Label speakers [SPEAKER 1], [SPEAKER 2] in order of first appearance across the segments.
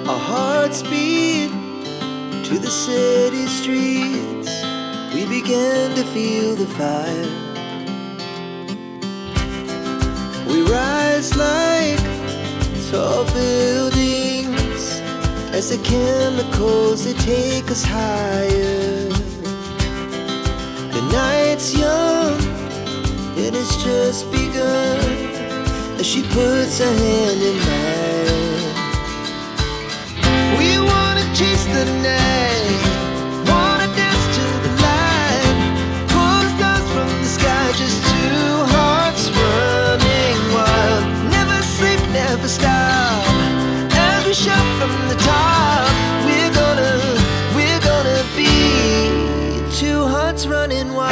[SPEAKER 1] Our hearts beat to the city streets. We began to feel the fire. We rise like tall buildings as the chemicals, they take us higher. The night's young and it's just begun as she puts her hand in mine. We wanna chase the night, wanna dance to the light, pull stars from the sky, just two hearts running wild. Never sleep, never stop, as we shout from the top. We're gonna be two hearts running wild.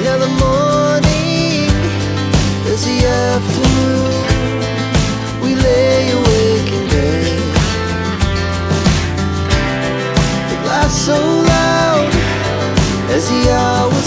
[SPEAKER 1] Now the morning is the afternoon. We lay awake in bed. The laughs so loud as the hours